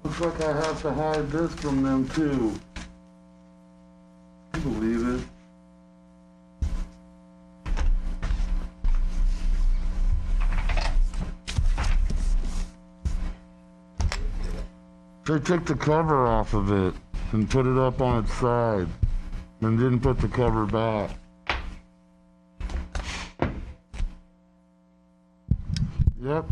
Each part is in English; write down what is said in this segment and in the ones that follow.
Looks like I have to hide this from them too. Can you believe it? They took the cover off of it and put it up on its side and didn't put the cover back. Yep.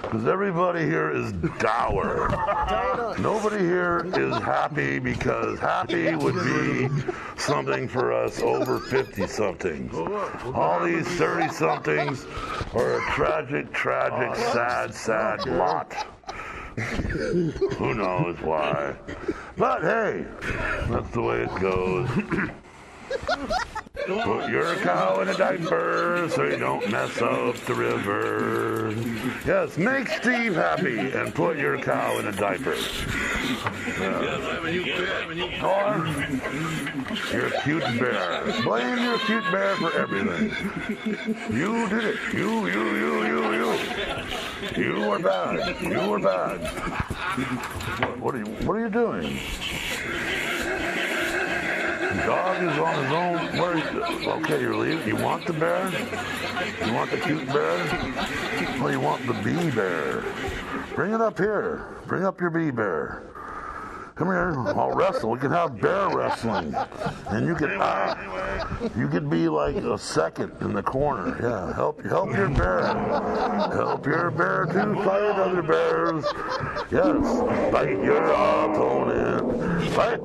Because everybody here is dour. Nobody here is happy because happy would be something for us over 50-somethings. All these 30-somethings are a tragic, sad lot. Who knows why? But hey, that's the way it goes. Put your cow in a diaper so you don't mess up the river. Yes, make Steve happy and put your cow in a diaper. Or you're a cute bear. Blame your cute bear for everything. You did it. You. You are bad. You are bad. What are you doing? The dog is on his own. Okay, you're leaving. You want the bear? You want the cute bear? Or you want the bee bear? Bring it up here. Bring up your bee bear. Come here. I'll wrestle. We can have bear wrestling. And you could be like a second in the corner. Yeah, help your bear. Help your bear to fight other bears. Yes, fight your opponent. Fight.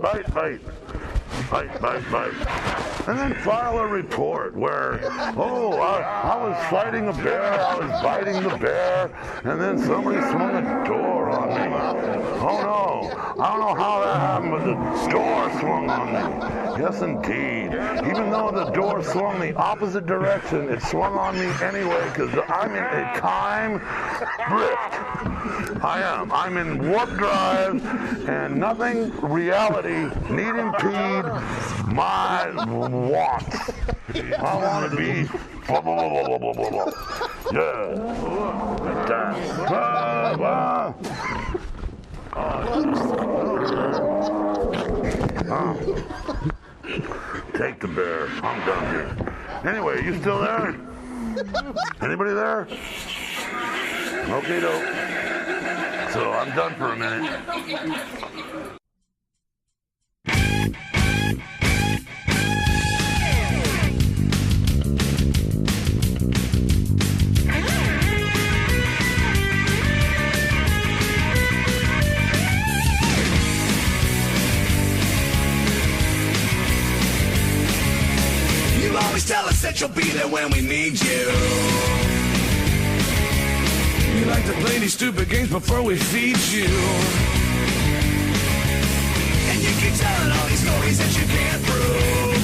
And then file a report where, I was fighting a bear, I was biting the bear, and then somebody swung a door on me. Oh no, I don't know how that happened, but the door swung on me. Yes, indeed. Even though the door swung the opposite direction, it swung on me anyway, because I'm in a time drift. I'm in warp drive, and nothing, reality, need impede my wants. I want to be blah, blah, blah, blah, blah, blah. Yeah. Take the bear. I'm done here. Anyway, you still there? Anybody there? Okay, dope. So I'm done for a minute. You always tell us that you'll be there when we need you. You like to play these stupid games before we feed you. And you keep telling all these stories that you can't prove.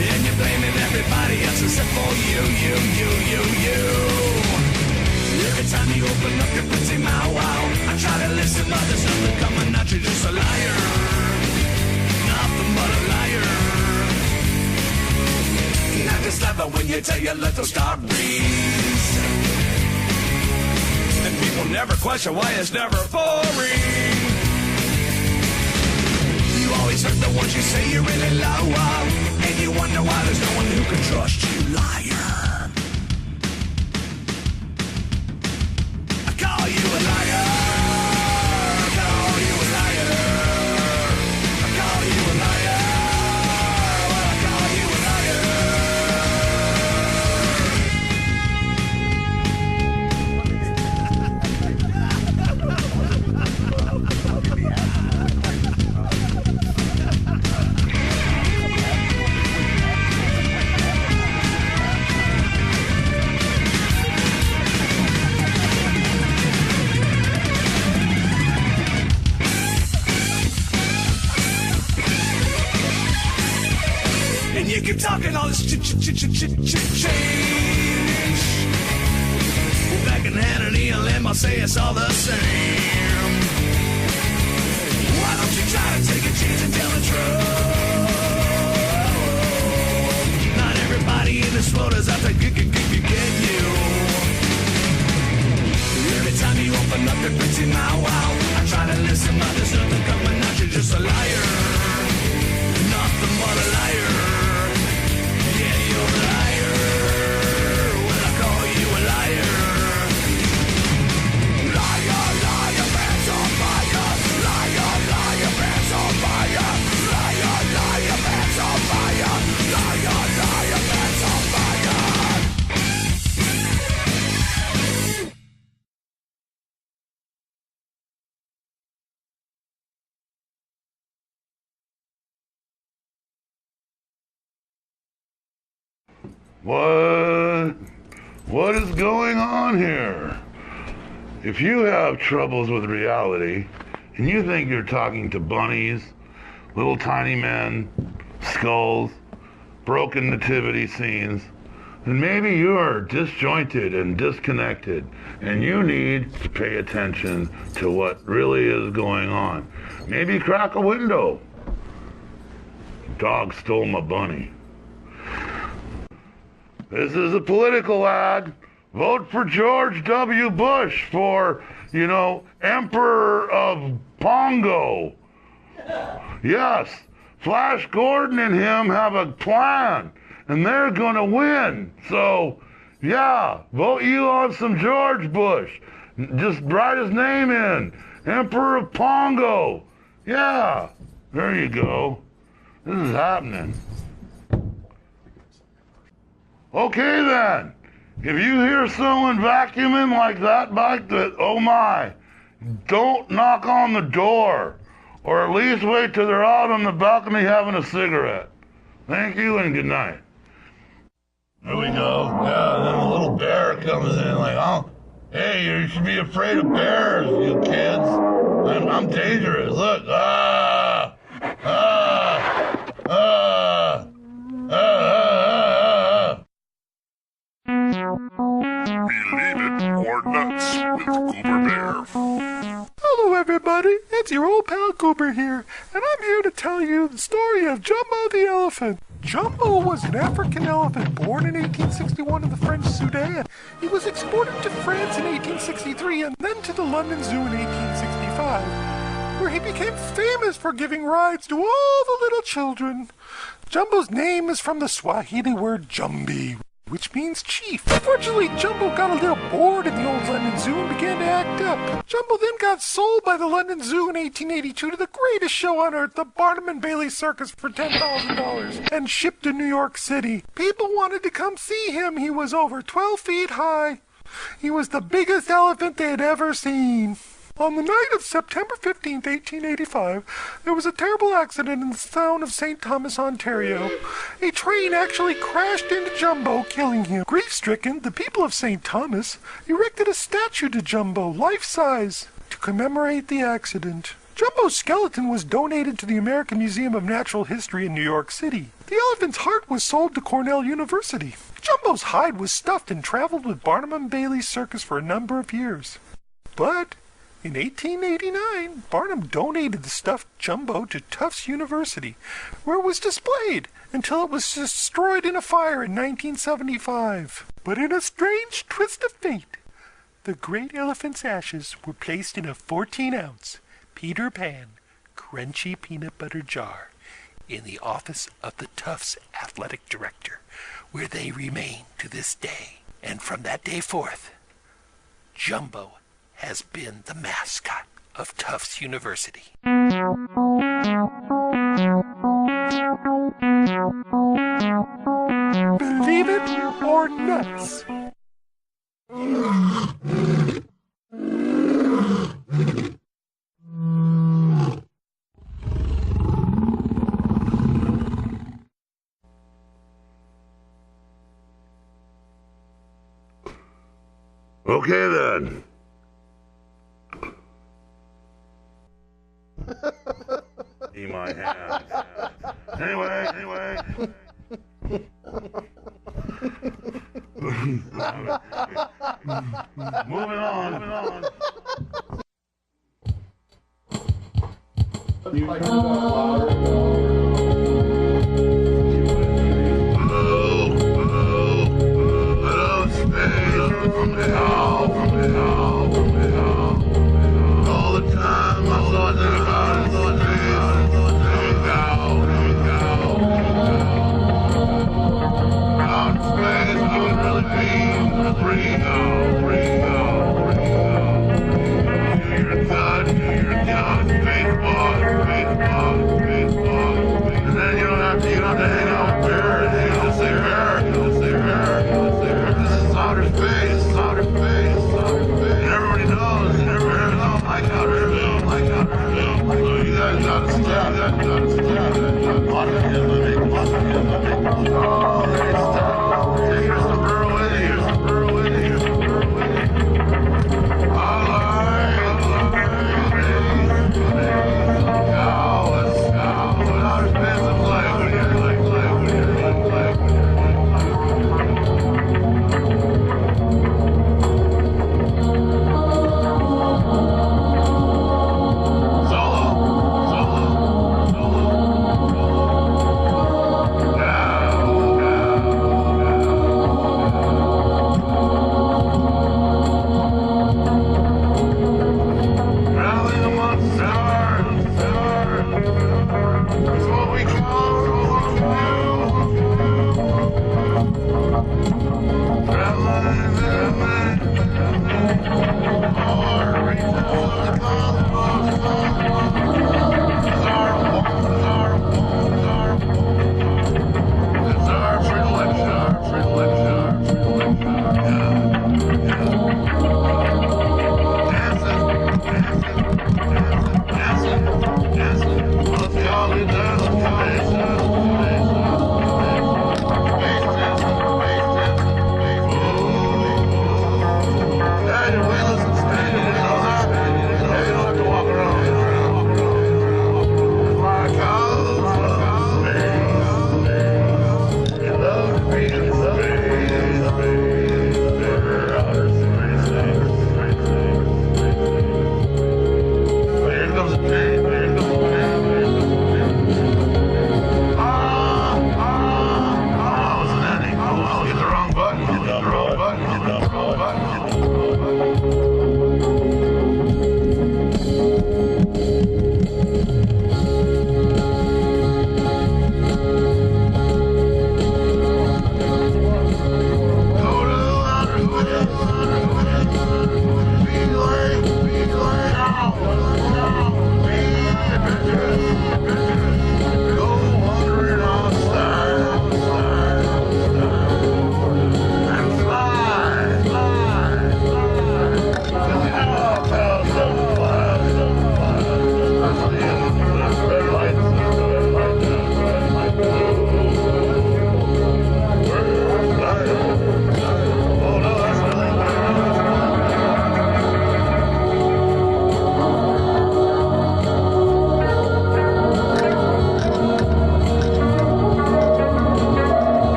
And you're blaming everybody else except for you. Every time you open up your pretty mouth, I try to listen, but there's nothing coming out, you're just a liar. Nothing but a liar. Not just love it when you tell your little stories. And people never question why it's never boring. You always hurt the ones you say you really love. And you wonder why there's no one who can trust you, liar. I call you a liar. I call you a liar. I call you a liar. I call you a And you keep talking all this change. Well, back in Hannity and Lim, I'll say it's all the same. Why don't you try to take a chance and tell the truth? Not everybody in this world is out to get you. Every time you open up your pretty mouth, I try to listen, but there's nothing coming out. You're just a liar. Nothing but a liar. Yeah, you're a liar. Well, I call you a liar. Liar, liar, pants on fire. Liar, liar, pants on fire. Liar, liar, pants on fire. Liar, liar, pants on fire. What is going on here? If you have troubles with reality and you think you're talking to bunnies, little tiny men, skulls, broken nativity scenes, then maybe you are disjointed and disconnected and you need to pay attention to what really is going on. Maybe crack a window. Dog stole my bunny. This is a political ad. Vote for George W. Bush for, Emperor of Pongo. Yes, Flash Gordon and him have a plan, and they're gonna win. So, yeah, vote you on some George Bush. Just write his name in. Emperor of Pongo. Yeah, there you go. This is happening. Okay then, if you hear someone vacuuming like that back, oh my, don't knock on the door, or at least wait till they're out on the balcony having a cigarette. Thank you and good night. There we go. Yeah, then the little bear comes in like, oh, hey, you should be afraid of bears, you kids. I'm dangerous. Look, Believe it or nuts with Goober Bear. Hello everybody, it's your old pal Goober here, and I'm here to tell you the story of Jumbo the elephant. Jumbo was an African elephant born in 1861 in the French Sudan. He was exported to France in 1863 and then to the London Zoo in 1865, where he became famous for giving rides to all the little children. Jumbo's name is from the Swahili word Jumbi, which means chief. Unfortunately, Jumbo got a little bored in the old London Zoo and began to act up. Jumbo then got sold by the London Zoo in 1882 to the greatest show on earth, the Barnum and Bailey Circus, for $10,000 and shipped to New York City. People wanted to come see him. He was over 12 feet high. He was the biggest elephant they had ever seen. On the night of September 15th, 1885, there was a terrible accident in the town of St. Thomas, Ontario. A train actually crashed into Jumbo, killing him. Grief-stricken, the people of St. Thomas erected a statue to Jumbo, life-size, to commemorate the accident. Jumbo's skeleton was donated to the American Museum of Natural History in New York City. The elephant's heart was sold to Cornell University. Jumbo's hide was stuffed and traveled with Barnum and Bailey's circus for a number of years. But in 1889, Barnum donated the stuffed Jumbo to Tufts University, where it was displayed until it was destroyed in a fire in 1975. But in a strange twist of fate, the great elephant's ashes were placed in a 14-ounce Peter Pan crunchy peanut butter jar in the office of the Tufts athletic director, where they remain to this day. And from that day forth, Jumbo has been the mascot of Tufts University. Believe it or nuts. Okay then. See my hands. Anyway. Moving on. Hello, space. All the time I thought about it. Out in space, I would really be free now. Do your gut, baseball. And then you don't have to hang out with bears. You just say bear. This is outer space. And everybody knows. Don't like outer space. So you guys gotta stop. Autism. Oh, they stop. Here's some burrow in it. Solo.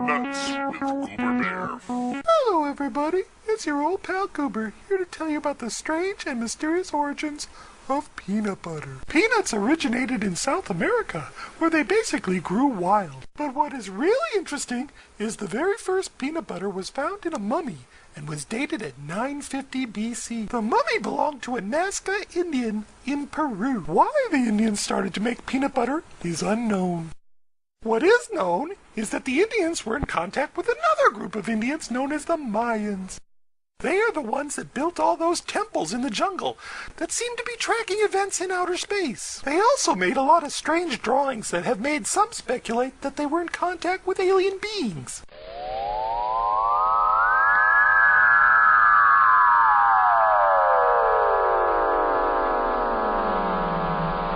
Nuts with Goober Bear. Hello, everybody. It's your old pal Goober, here to tell you about the strange and mysterious origins of peanut butter. Peanuts originated in South America, where they basically grew wild. But what is really interesting is the very first peanut butter was found in a mummy and was dated at 950 BC. The mummy belonged to a Nazca Indian in Peru. Why the Indians started to make peanut butter is unknown. What is known is that the Indians were in contact with another group of Indians known as the Mayans. They are the ones that built all those temples in the jungle that seem to be tracking events in outer space. They also made a lot of strange drawings that have made some speculate that they were in contact with alien beings.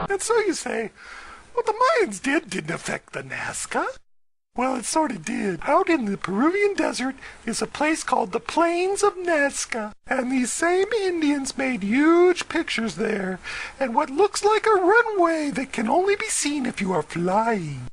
And so you say, what the Mayans didn't affect the Nazca. Well, it sort of did. Out in the Peruvian desert is a place called the Plains of Nazca. And these same Indians made huge pictures there, and what looks like a runway that can only be seen if you are flying.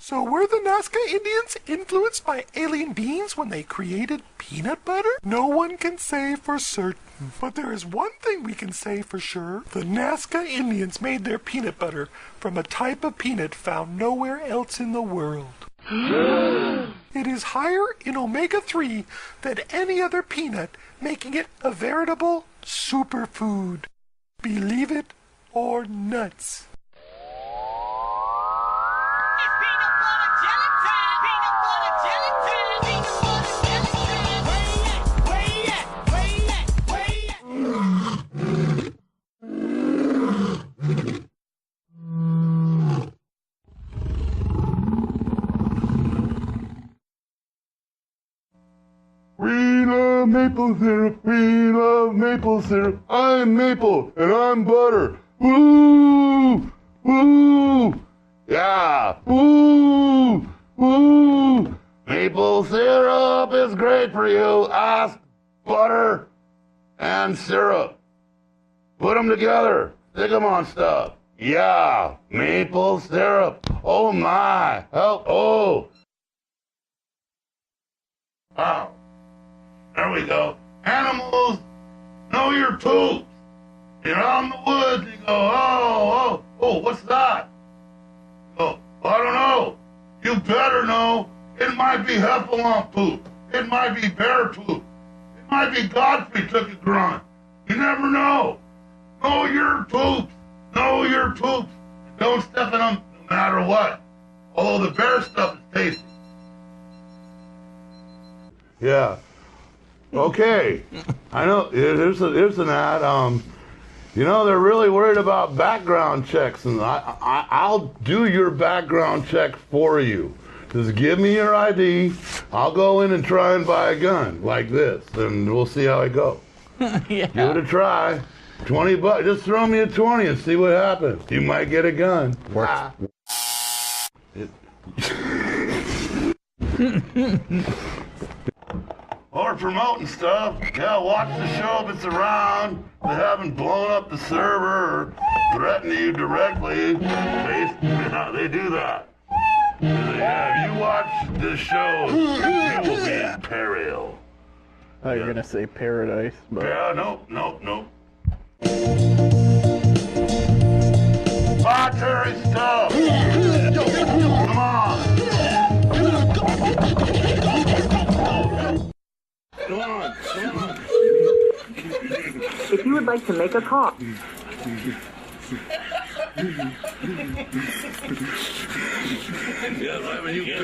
So were the Nazca Indians influenced by alien beings when they created peanut butter? No one can say for certain. But there is one thing we can say for sure. The Nazca Indians made their peanut butter from a type of peanut found nowhere else in the world. It is higher in omega-3 than any other peanut, making it a veritable superfood. Believe it or nuts. It's peanut butter jelly time! Peanut butter jelly time! Peanut butter jelly time! Where you at? Where you at? Where you at? We love maple syrup, we love maple syrup. I'm maple and I'm butter. Woo! Woo! Yeah! Woo! Woo! Maple syrup is great for you. Ask butter and syrup. Put them together. Stick them on stuff. Yeah! Maple syrup. Oh my! Help! Oh! Wow. There we go. Animals know your poops. You're out in the woods, you go, oh, what's that? Oh, I don't know. You better know. It might be heffalump poop. It might be bear poop. It might be Godfrey took a grunt. You never know. Know your poops. Know your poops. Don't step in them no matter what. Although the bear stuff is tasty. Yeah. Okay, I know. Here's an ad. You know they're really worried about background checks, and I'll do your background check for you. Just give me your ID. I'll go in and try and buy a gun like this, and we'll see how it goes. Yeah. Give it a try. $20. Just throw me a 20 and see what happens. You might get a gun. Works. Or promoting stuff. Yeah, watch the show if it's around. They haven't blown up the server or threatened you directly. They do that. Yeah, if you watch this show, you will be in peril. Oh, you're gonna say paradise, but... Yeah, nope. Voluntary stuff! Come on! Come on. If you would like to make a call. Yeah, when you bet.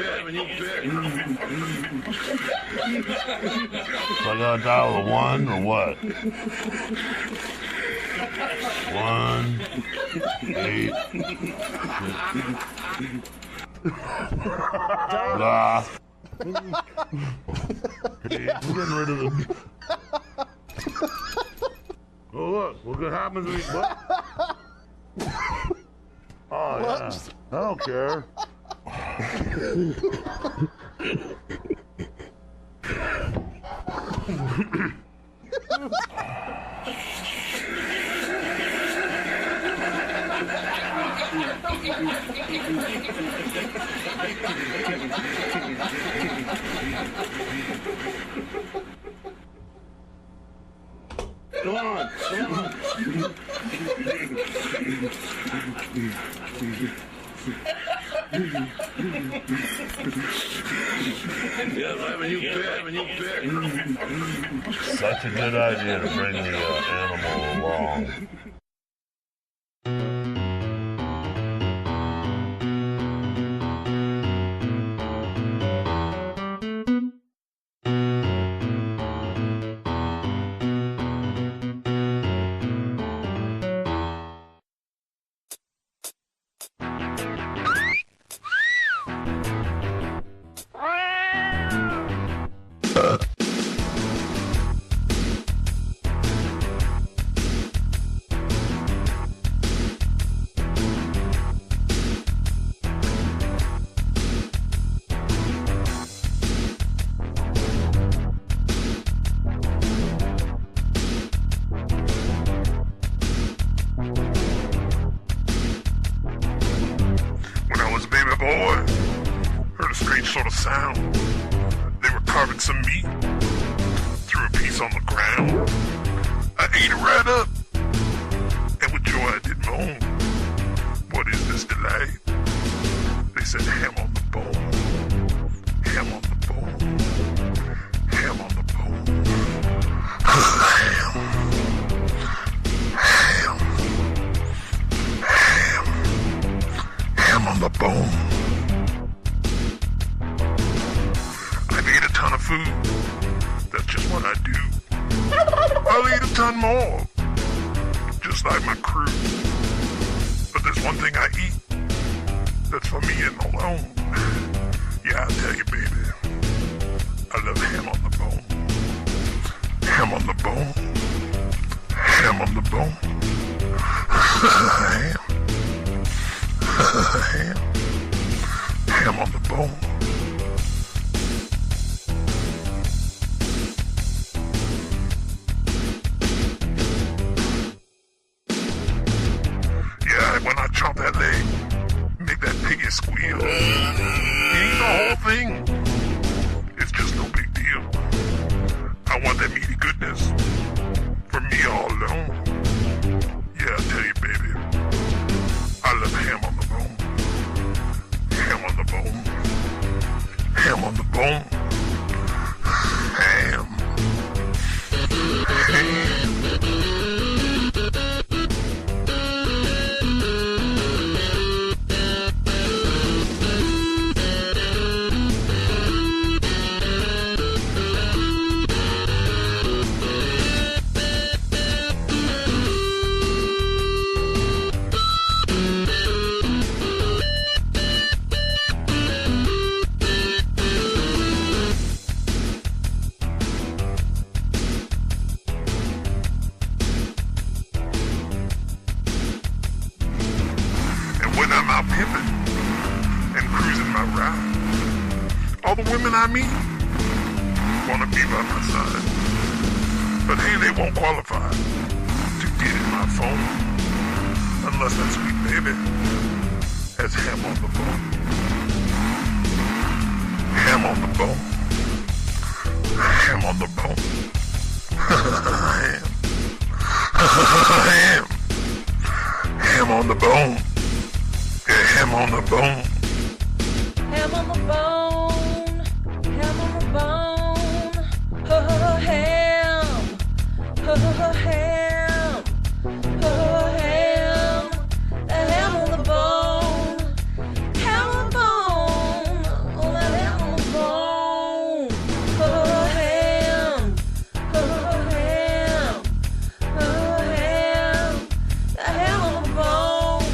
So I gotta dial the 1 or what? 1, 8. Blah. We're getting rid of them. Oh look what happens when you what? Oh yeah. I don't care. Come on. Yeah, Lemon, you bet. Such a good idea to bring the animal along. Heard a strange sort of sound. They were carving some meat. Threw a piece on the ground. I ate it right up. And with joy I did moan. What is this delight? They said ham on the bone. Ham on the bone. Ham on the bone. Ham. Ham. Ham. Ham on the bone. I've ate a ton of food. That's just what I do. I'll eat a ton more. Just like my crew. But there's one thing I eat that's for me and alone. Yeah, I'll tell you, baby. I love ham on the bone. Ham on the bone. Ham on the bone. Ham. Ham. Ham on the bone. Yeah, when I chop that leg, make that piggy squeal. Eating the whole thing, it's just no big deal. I want that meaty goodness for me all alone. Yeah, I'll tell you, baby, I love ham on the bone. Ham on the bone. Ham on the bone. Ham. Ham. When I'm out pimping and cruising my ride, all the women I meet wanna be by my side. But hey, they won't qualify to get in my phone unless that sweet baby has ham on the bone. Ham on the bone. Ham on the bone. Ham. Ham. Ham on the bone. Yeah, ham on the bone. Ham on the bone. Ham on the bone. Ham. Ham. Ham. The ham on the bone. Ham on the bone. Oh, that ham on the bone. Ham. Ham. Ham. The ham on the bone.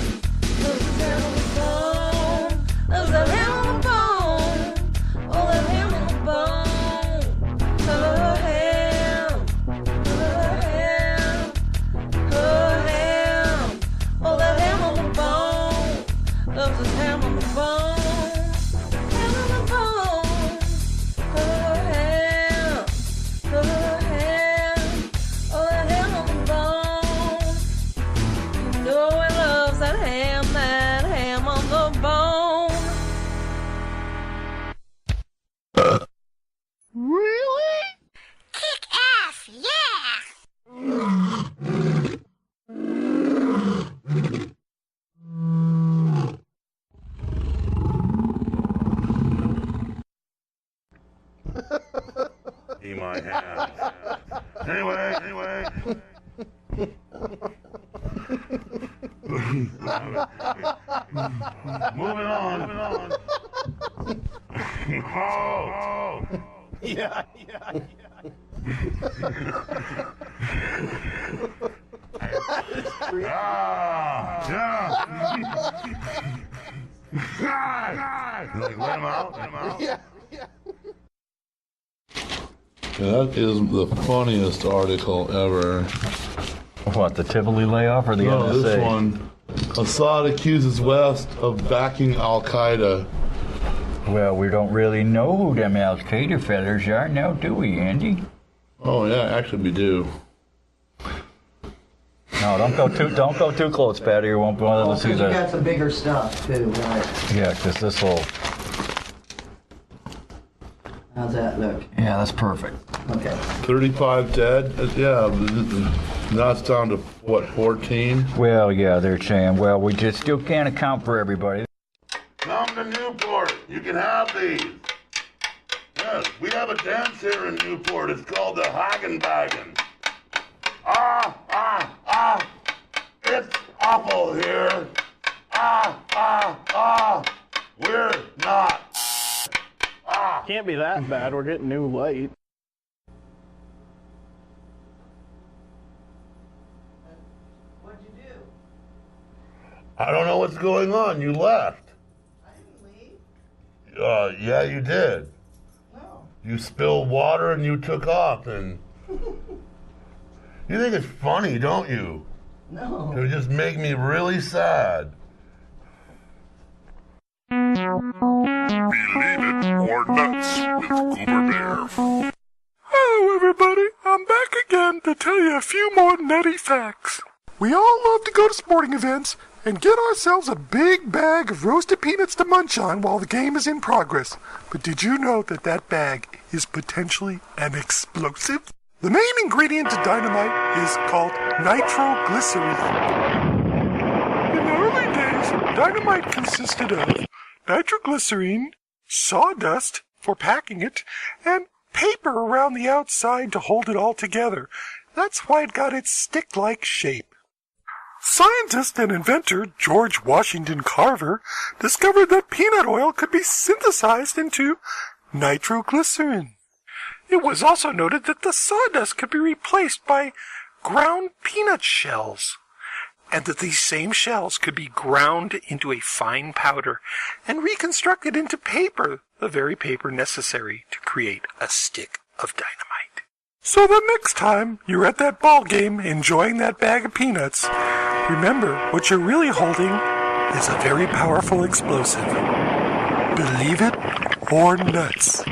There's a ham on the bone. see my hands. Anyway. Moving on. Oh. Yeah. Like, let him out. Yeah. That is the funniest article ever. What, the Tivoli layoff or the No, NSA? this one. Assad accuses West of backing Al Qaeda. Well, we don't really know who them Al Qaeda fellers are now, do we, Andy? Oh yeah, actually we do. No, don't go too close, Patty. You won't be able to see You the. got some bigger stuff too, right? Yeah, because this will. How's that look? Yeah, that's perfect. Okay. 35 dead. Yeah, now it's down to what, 14? Well, yeah, they're saying. Well, we just still can't account for everybody. Come to Newport. You can have these. Yes, we have a dance here in Newport. It's called the Hagenbagen. It's awful here. We're not. Can't be that bad. We're getting new light. What'd you do? I don't know what's going on. You left. I didn't leave. Yeah, you did. No. You spilled water and you took off and... You think it's funny, don't you? No. It would just make me really sad. Believe it or nuts with Goober Bear. Hello, everybody. I'm back again to tell you a few more nutty facts. We all love to go to sporting events and get ourselves a big bag of roasted peanuts to munch on while the game is in progress. But did you know that that bag is potentially an explosive? The main ingredient to dynamite is called nitroglycerin. In the early days, dynamite consisted of nitroglycerin, sawdust for packing it, and paper around the outside to hold it all together. That's why it got its stick-like shape. Scientist and inventor George Washington Carver discovered that peanut oil could be synthesized into nitroglycerin. It was also noted that the sawdust could be replaced by ground peanut shells, and that these same shells could be ground into a fine powder and reconstructed into paper, the very paper necessary to create a stick of dynamite. So the next time you're at that ball game enjoying that bag of peanuts, remember what you're really holding is a very powerful explosive. Believe it or nuts.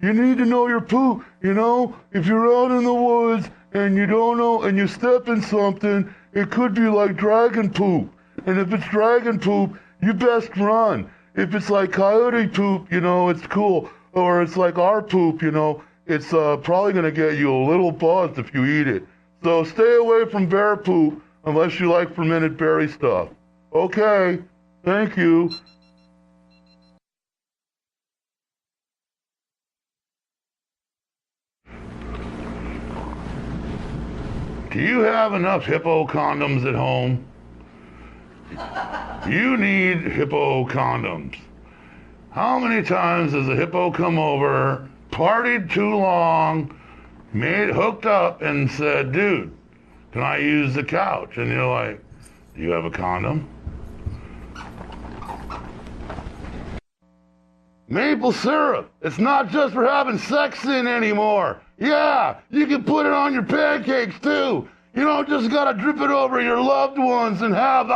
You need to know your poop. You know, if you're out in the woods and you don't know and you step in something, it could be like dragon poop. And if it's dragon poop, you best run. If it's like coyote poop, you know, it's cool. Or it's like our poop, you know, it's probably going to get you a little buzzed if you eat it. So stay away from bear poop unless you like fermented berry stuff. Okay, thank you. Do you have enough hippo condoms at home? You need hippo condoms. How many times has a hippo come over, partied too long, hooked up and said, dude, can I use the couch? And you're like, do you have a condom? Maple syrup. It's not just for having sex in anymore. Yeah, you can put it on your pancakes too. You don't just gotta drip it over your loved ones and have,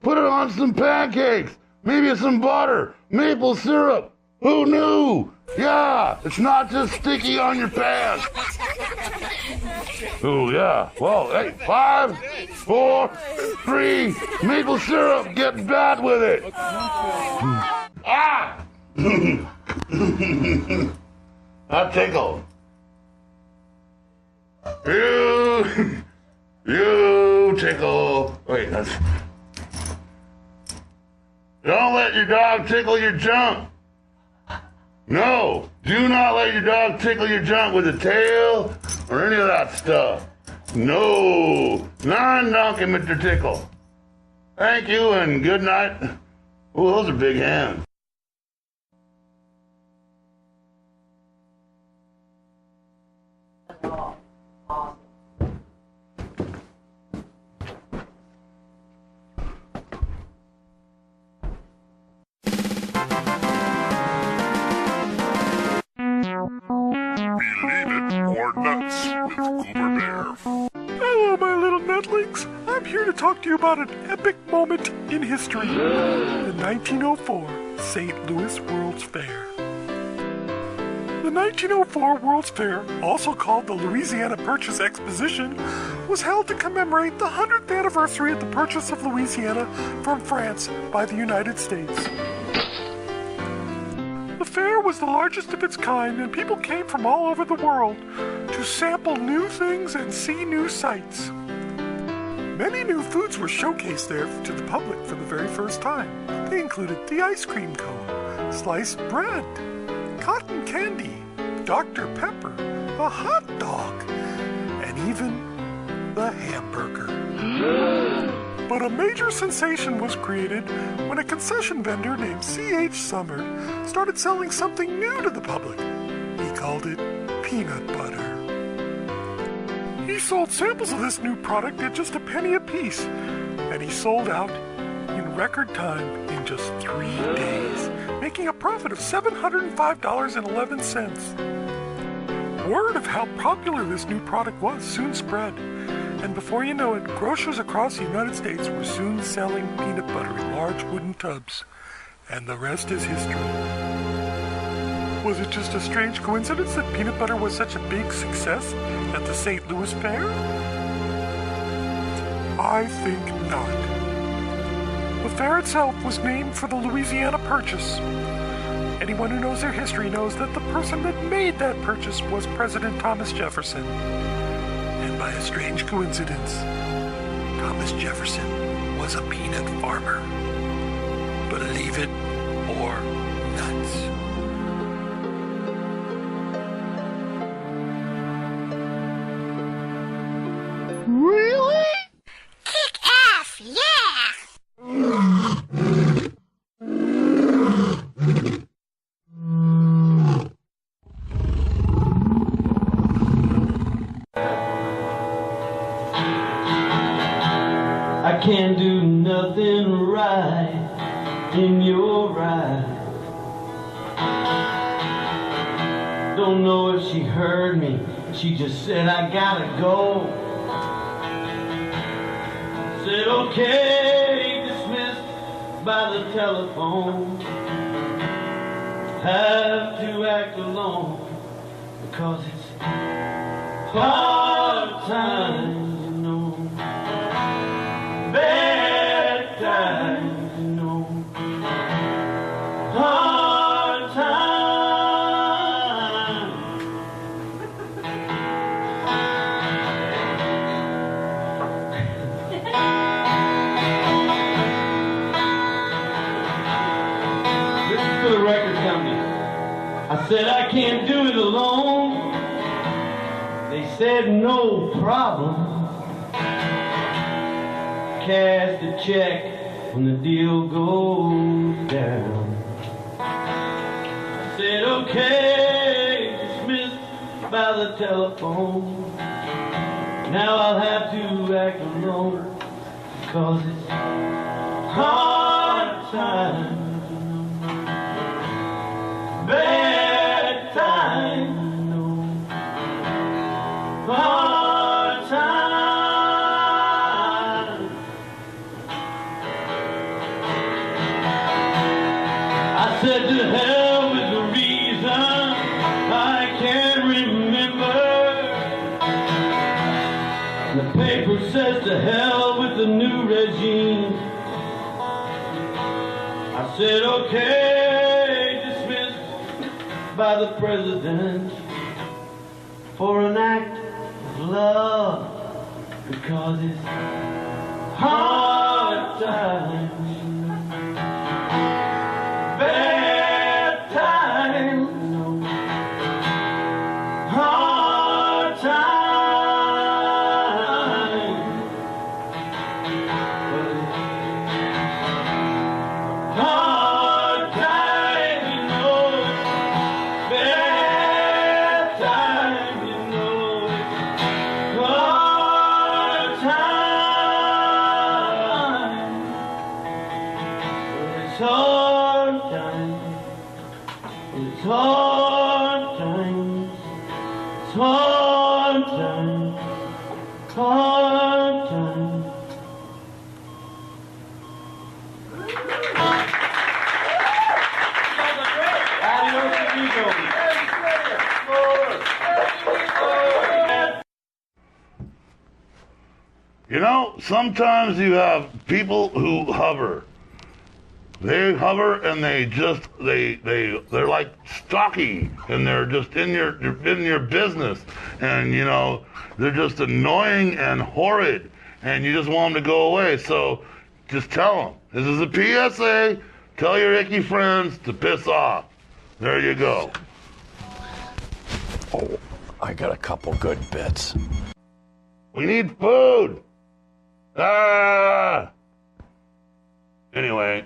put it on some pancakes. Maybe some butter, maple syrup. Who knew? Yeah, it's not just sticky on your pants. Oh, yeah. Well, hey, 5, 4, 3, maple syrup, get bad with it. Ah! That tickled. You tickle. Wait, that's... Don't let your dog tickle your junk. No, do not let your dog tickle your junk with a tail or any of that stuff. No, non-donkey, Mr. Tickle. Thank you and good night. Oh, those are big hands. Believe it or nuts with Goober Bear. Hello, my little nutlings. I'm here to talk to you about an epic moment in history. The 1904 St. Louis World's Fair. The 1904 World's Fair, also called the Louisiana Purchase Exposition, was held to commemorate the 100th anniversary of the purchase of Louisiana from France by the United States. The fair was the largest of its kind, and people came from all over the world to sample new things and see new sights. Many new foods were showcased there to the public for the very first time. They included the ice cream cone, sliced bread, cotton candy, Dr. Pepper, a hot dog, and even the hamburger. But a major sensation was created when a concession vendor named C.H. Summer started selling something new to the public. He called it peanut butter. He sold samples of this new product at just a penny apiece, and he sold out in record time in just 3 days, making a profit of $705.11. Word of how popular this new product was soon spread, and before you know it, grocers across the United States were soon selling peanut butter in large wooden tubs, and the rest is history. Was it just a strange coincidence that peanut butter was such a big success at the St. Louis Fair? I think not. The fair itself was named for the Louisiana Purchase. Anyone who knows their history knows that the person that made that purchase was President Thomas Jefferson. And by a strange coincidence, Thomas Jefferson was a peanut farmer. Believe it or nuts. Really? Kick ass, yeah! I can't do nothing right in your eyes. Don't know if she heard me. She just said I gotta go. Said okay, dismissed by the telephone. have to act alone because it's hard times, you know, bad times, you know, hard times. This is for the record company. I said I can't do it alone. They said no problem. Cash the check when the deal goes down. I said okay, dismissed by the telephone. Now I'll have to act alone because it's hard times. Bad times, no. Hard times. I said to hell with the reason I can't remember. The paper says to hell with the new regime. I said okay, by the president for an act of love because it's hard times, bad times, hard times, hard times, you know. Bad time, you know, hard time. It's hard time. It's hard time. It's hard time. Hard time. Adios, amigos. You know, sometimes you have people who hover. They hover and they're like stocky and they're just in your business, and you know they're just annoying and horrid, and you just want them to go away. So just tell them this is a PSA. Tell your icky friends to piss off. There you go. Oh, I got a couple good bits. We need food. Ah. Anyway.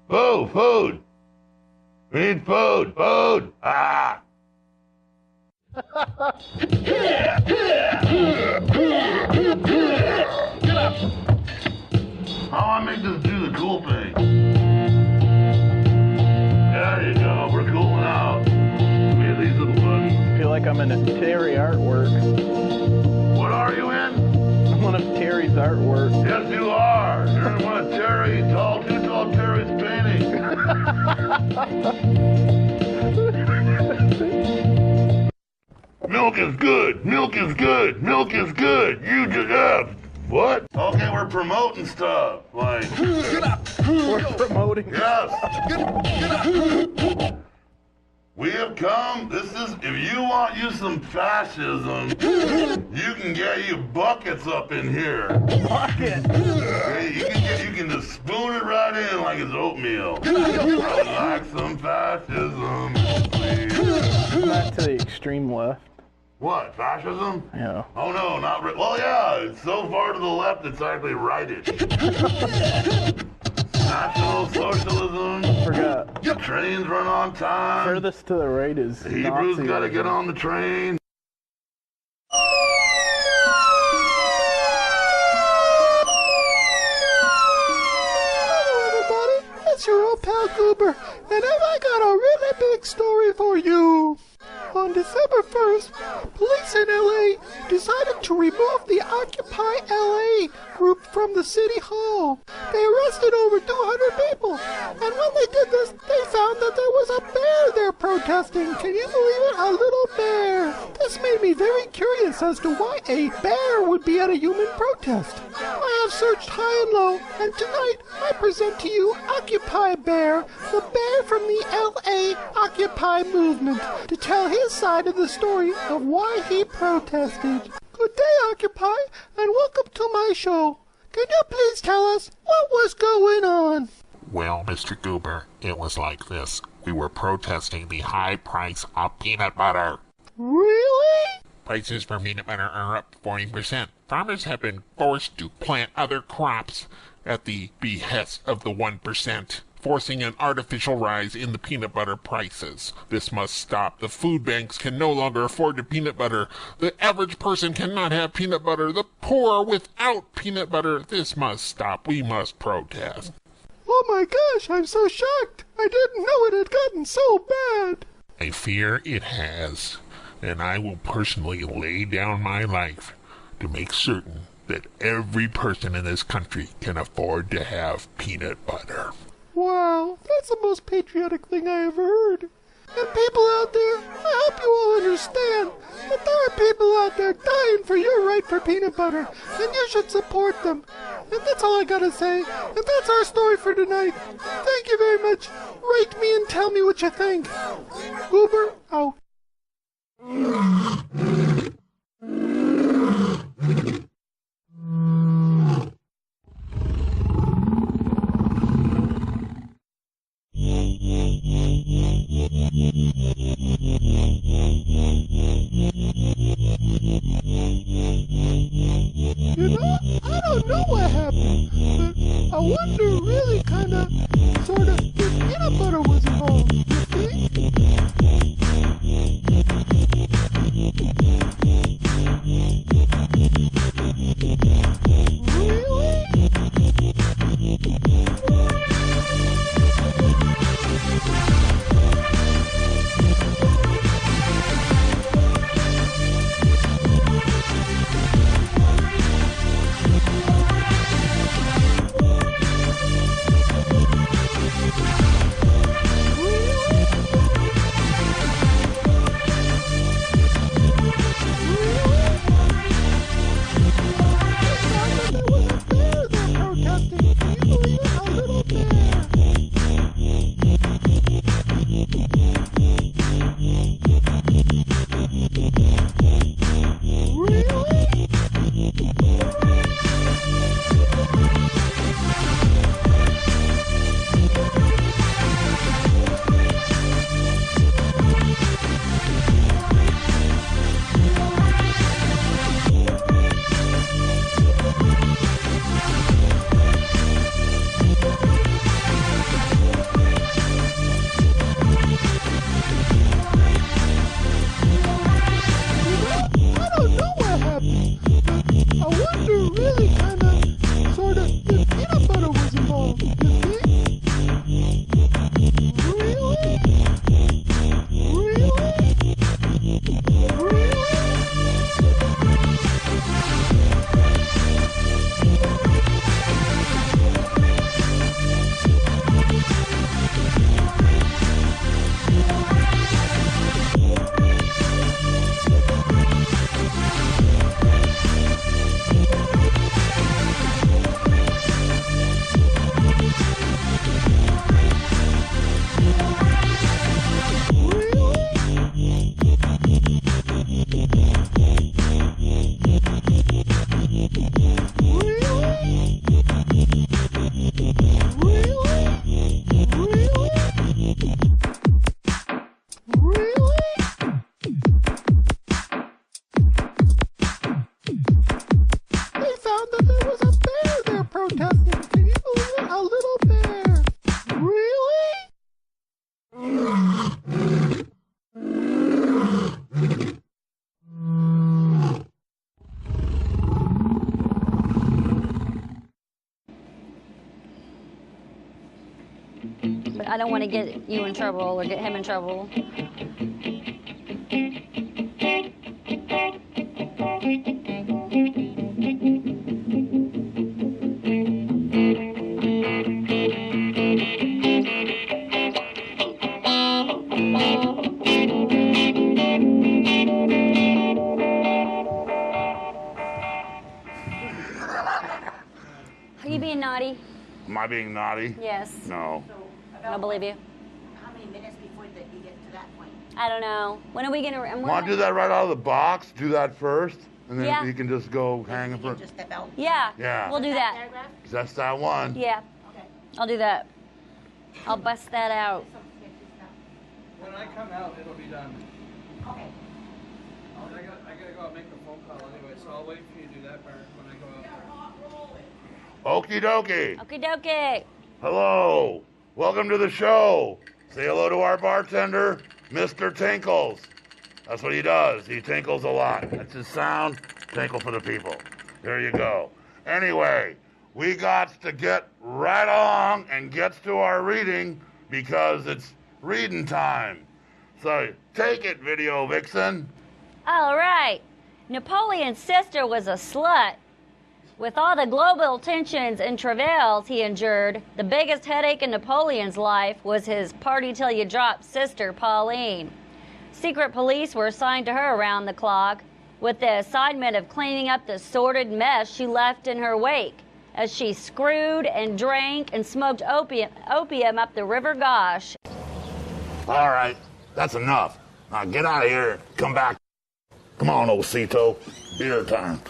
Food. We need food. Ah. Get up. How I make this do the cool thing? There you go. We're cooling out. We have these little buttons. I feel like I'm in a Terry artwork. What are you in? I'm one of Terry's artwork. Yes, you are. You're in one of Terry's too tall Terry's paintings. Milk is good. Milk is good. Milk is good. You just have. What? Okay, we're promoting stuff. Like. Get up. We're promoting. Yes. Get up. We have come. This is. If you want you some fascism, you can get you buckets up in here. Bucket. Okay, you can just spoon it right in like it's oatmeal. I like some fascism, please. Not to the extreme left. What, fascism? Yeah. Oh no, not really. Well, yeah, it's so far to the left it's actually righted. National Socialism. Forgot. Trains run on time. Furthest to the right is Hebrews Nazism. gotta get on the train. Hello, everybody. It's your old pal Goober, and I got a really big story for you. On December 1st, police in LA decided to remove the Occupy LA group from the city hall. They arrested over 200 people, and when they did this, they found that there was a bear there protesting. Can you believe it? A little bear. This made me very curious as to why a bear would be at a human protest. I have searched high and low, and tonight I present to you Occupy Bear, the bear from the LA Occupy movement, to tell his side of the story of why he protested. Good day, Occupy, and welcome to my show. Can you please tell us what was going on? Well, Mr. Goober, it was like this. We were protesting the high price of peanut butter. Really? Prices for peanut butter are up 40%. Farmers have been forced to plant other crops at the behest of the 1%, forcing an artificial rise in the peanut butter prices. This must stop. The food banks can no longer afford the peanut butter. The average person cannot have peanut butter. The poor are without peanut butter. This must stop. We must protest. Oh my gosh, I'm so shocked. I didn't know it had gotten so bad. I fear it has, and I will personally lay down my life to make certain that every person in this country can afford to have peanut butter. Wow, that's the most patriotic thing I ever heard. And people out there, I hope you all understand that there are people out there dying for your right for peanut butter, and you should support them. And that's all I gotta say, and that's our story for tonight. Thank you very much. Rate me and tell me what you think. Goober, out. You know, I don't know what happened, but I wonder really kinda, sorta, if peanut butter was involved, you think? But I don't want to get you in trouble or get him in trouble. Am I being naughty? Yes. No. I don't believe you. How many minutes before that you get to that point? I don't know. When are we gonna? Want to do that right out of the box? Do that first, and then Yeah. you can just go hang it for. Just step out. Yeah. Yeah. We'll do that. Paragraph? That's that one. Yeah. Okay. I'll do that. I'll bust that out. When I come out, it'll be done. Okay. I gotta go out and make a phone call anyway, so I'll wait for you to do that part when I go out there. Okie dokie. Okie dokie. Hello. Welcome to the show. Say hello to our bartender, Mr. Tinkles. That's what he does. He tinkles a lot. That's his sound. Tinkle for the people. There you go. Anyway, we got to get right along and get to our reading because it's reading time. So take it, Video Vixen. All right. Napoleon's sister was a slut. With all the global tensions and travails he endured, the biggest headache in Napoleon's life was his party till you drop sister, Pauline. Secret police were assigned to her around the clock, with the assignment of cleaning up the sordid mess she left in her wake, as she screwed and drank and smoked opium up the River Gosh. All right, that's enough. Now get out of here. Come back. Come on, Osito. Beer time.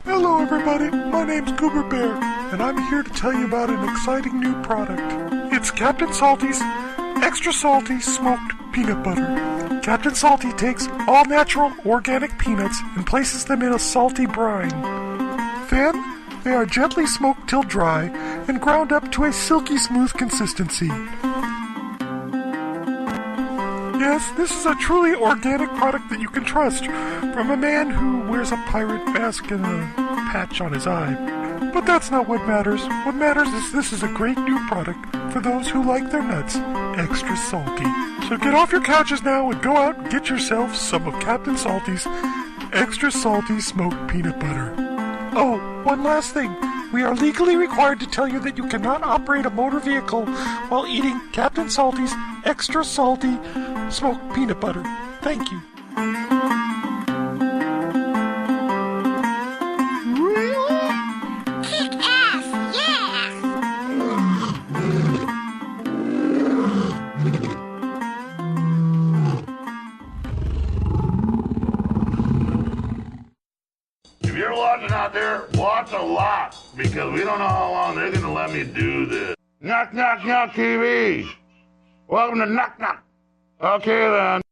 Hello everybody, my name's Goober Bear, and I'm here to tell you about an exciting new product. It's Captain Salty's Extra Salty Smoked Peanut Butter. Captain Salty takes all natural organic peanuts and places them in a salty brine. Then, they are gently smoked till dry and ground up to a silky smooth consistency. Yes, this is a truly organic product that you can trust from a man who wears a pirate mask and a patch on his eye. But that's not what matters. What matters is this is a great new product for those who like their nuts extra salty. So get off your couches now and go out and get yourself some of Captain Salty's Extra Salty Smoked Peanut Butter. Oh, one last thing. We are legally required to tell you that you cannot operate a motor vehicle while eating Captain Salty's Extra Salty Smoked Peanut Butter. Thank you. Kick ass, yeah! you're watching out there, watch a lot, because we don't know how long they're gonna let me do this. Knock, knock, knock TV. Welcome to Knock Knock. Okay then.